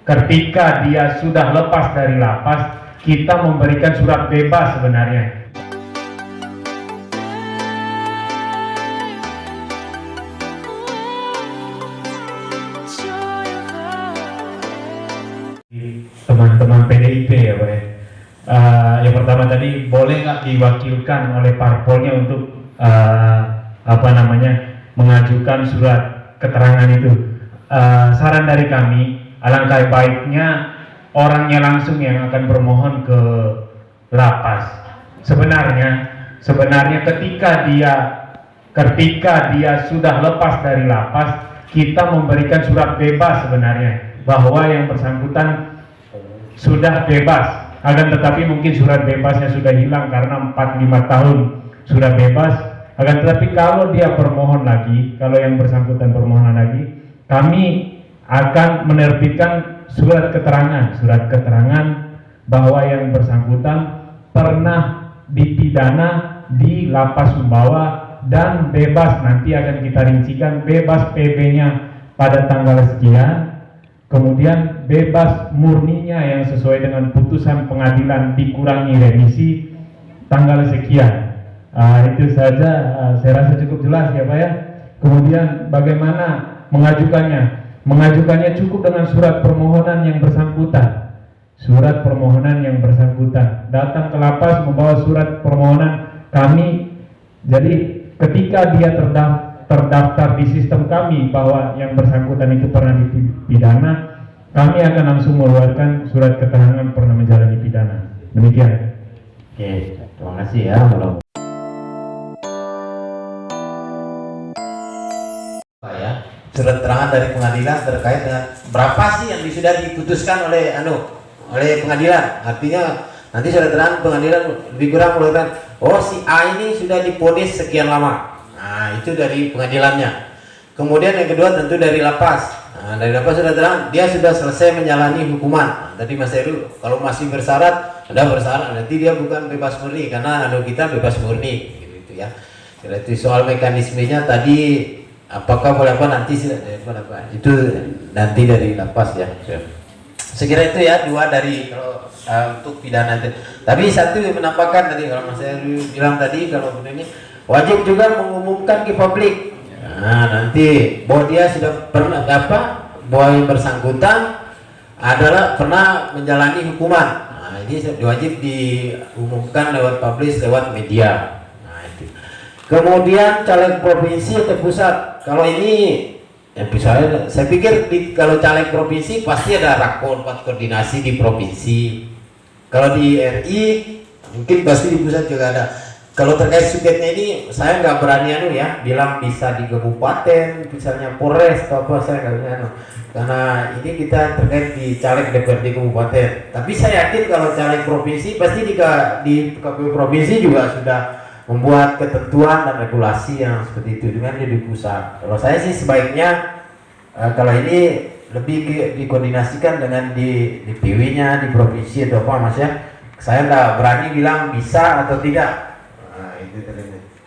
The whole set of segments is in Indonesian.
Ketika dia sudah lepas dari lapas, kita memberikan surat bebas sebenarnya. Teman-teman PDIP ya Pak ya. Yang pertama tadi, boleh nggak diwakilkan oleh parpolnya untuk mengajukan surat keterangan itu. Saran dari kami, alangkah baiknya orangnya langsung yang akan bermohon ke lapas. Sebenarnya ketika dia sudah lepas dari lapas, kita memberikan surat bebas sebenarnya, bahwa yang bersangkutan sudah bebas. Akan tetapi mungkin surat bebasnya sudah hilang karena 4-5 tahun sudah bebas. Akan tetapi kalau dia bermohon lagi, kalau yang bersangkutan bermohon lagi, kami akan menerbitkan surat keterangan bahwa yang bersangkutan pernah dipidana di Lapas Sumbawa dan bebas. Nanti akan kita rincikan bebas PB-nya pada tanggal sekian, kemudian bebas murninya yang sesuai dengan putusan pengadilan dikurangi remisi tanggal sekian. Itu saja, saya rasa cukup jelas ya Pak ya. Kemudian bagaimana mengajukannya? Mengajukannya cukup dengan surat permohonan yang bersangkutan. Surat permohonan yang bersangkutan. Datang ke lapas membawa surat permohonan kami. Jadi ketika dia terdaftar di sistem kami bahwa yang bersangkutan itu pernah dipidana, kami akan langsung mengeluarkan surat keterangan pernah menjalani pidana. Demikian. Oke, terima kasih ya. Surat keterangan dari pengadilan terkait dengan berapa sih yang sudah diputuskan oleh pengadilan. Artinya nanti surat keterangan pengadilan lebih kurang mengatakan, oh si A ini sudah diponis sekian lama. Nah, itu dari pengadilannya. Kemudian yang kedua tentu dari lapas. Nah, dari lapas sudah terang dia sudah selesai menjalani hukuman. Nah, tadi Mas Heru kalau masih bersyarat, ada bersyarat, nanti dia bukan bebas murni karena kita bebas murni gitu ya. Jadi soal mekanismenya tadi apakah boleh apa nanti itu nanti dari lapas ya. Sekira itu ya, dua dari kalau untuk pidana itu. Tapi satu yang menampakkan tadi kalau Mas Heru bilang tadi kalau ini wajib juga mengumumkan ke publik. Nah, nanti bahwa dia sudah pernah bahwa yang bersangkutan adalah pernah menjalani hukuman. Nah, ini wajib diumumkan lewat publis, lewat media. Nah, itu. Kemudian caleg provinsi atau pusat. Kalau ini ya saya pikir kalau caleg provinsi pasti ada rapat koordinasi di provinsi. Kalau di RI mungkin pasti di pusat juga ada. Kalau terkait subjeknya ini saya nggak berani bilang bisa di kabupaten, misalnya Polres atau apa, saya nggak berani karena ini kita terkait di caleg DPRD kabupaten. Tapi saya yakin kalau caleg provinsi pasti di KPU provinsi juga sudah membuat ketentuan dan regulasi yang seperti itu dengan di pusat. Kalau saya sih sebaiknya kalau ini lebih dikoordinasikan dengan di PW-nya di provinsi atau apa Mas ya. Saya nggak berani bilang bisa atau tidak.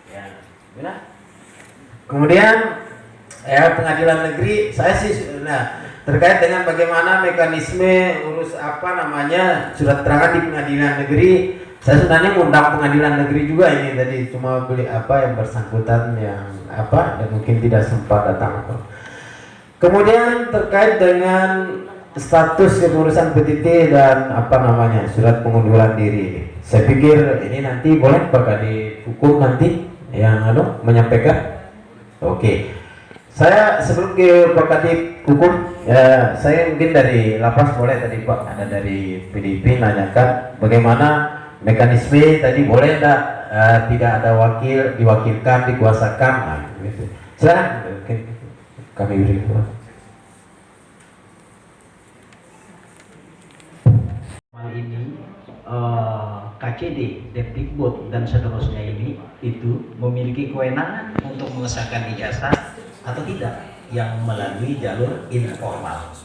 Ya. Kemudian pengadilan negeri saya sih terkait dengan bagaimana mekanisme urus surat keterangan di pengadilan negeri, saya sebenarnya mengundang pengadilan negeri juga ini tadi, cuma yang bersangkutan yang dan mungkin tidak sempat datang. Kemudian terkait dengan status kepengurusan PTT dan surat pengunduran diri, saya pikir ini nanti boleh Pak di hukum nanti yang menyampaikan. Oke, saya sebelum ke Pak Kadip hukum saya mungkin dari lapas boleh tadi Pak, ada dari PDIP nanyakan bagaimana mekanisme tadi, boleh tidak ada wakil, diwakilkan, dikuasakan gitu. Silakan kami beri ini KCD, Depdikbud dan seterusnya ini itu memiliki kewenangan untuk mengesahkan ijazah atau tidak yang melalui jalur informal.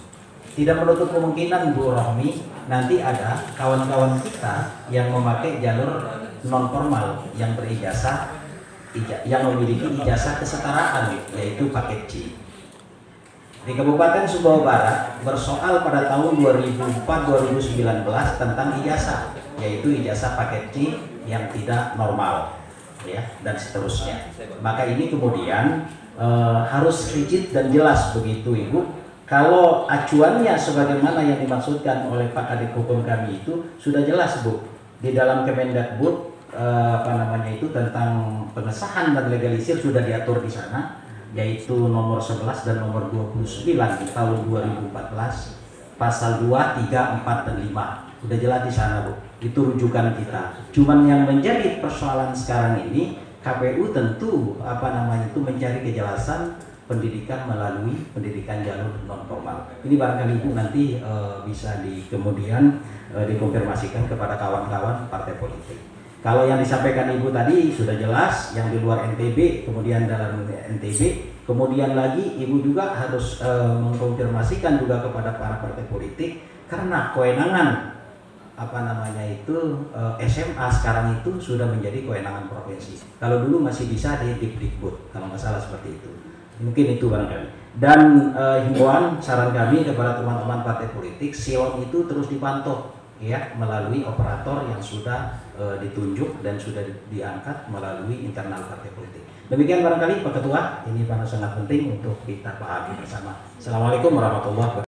Tidak menutup kemungkinan Bu Rohmi nanti ada kawan-kawan kita yang memakai jalur non formal yang berijazah, yang memiliki ijazah kesetaraan yaitu paket C. Di Kabupaten Sumbawa Barat bersoal pada tahun 2004-2019 tentang ijazah, yaitu ijazah paket C yang tidak normal, ya, dan seterusnya. Maka ini kemudian harus rigid dan jelas begitu Ibu. Kalau acuannya sebagaimana yang dimaksudkan oleh Pak Kadif Hukum kami itu sudah jelas Bu di dalam Kemendagbud tentang pengesahan dan legalisir sudah diatur di sana, yaitu nomor 11 dan nomor 29 di tahun 2014 pasal 2, 3, 4 dan 5 sudah jelas di sana Bu. Itu rujukan kita. Cuman yang menjadi persoalan sekarang ini KPU tentu mencari kejelasan pendidikan melalui pendidikan jalur non formal. Ini barangkali Ibu nanti bisa kemudian dikonfirmasikan kepada kawan-kawan partai politik. Kalau yang disampaikan Ibu tadi sudah jelas, yang di luar NTB, kemudian dalam NTB, kemudian lagi Ibu juga harus mengkonfirmasikan juga kepada para partai politik, karena kewenangan SMA sekarang itu sudah menjadi kewenangan provinsi. Kalau dulu masih bisa di Dikbud, kalau nggak salah seperti itu. Mungkin itu barangkali. Dan himbauan saran kami kepada teman-teman partai politik, silon itu terus dipantau, ya, melalui operator yang sudah ditunjuk dan sudah diangkat melalui internal partai politik. Demikian barangkali Pak Ketua, ini sangat penting untuk kita pahami bersama. Assalamualaikum warahmatullahi wabarakatuh.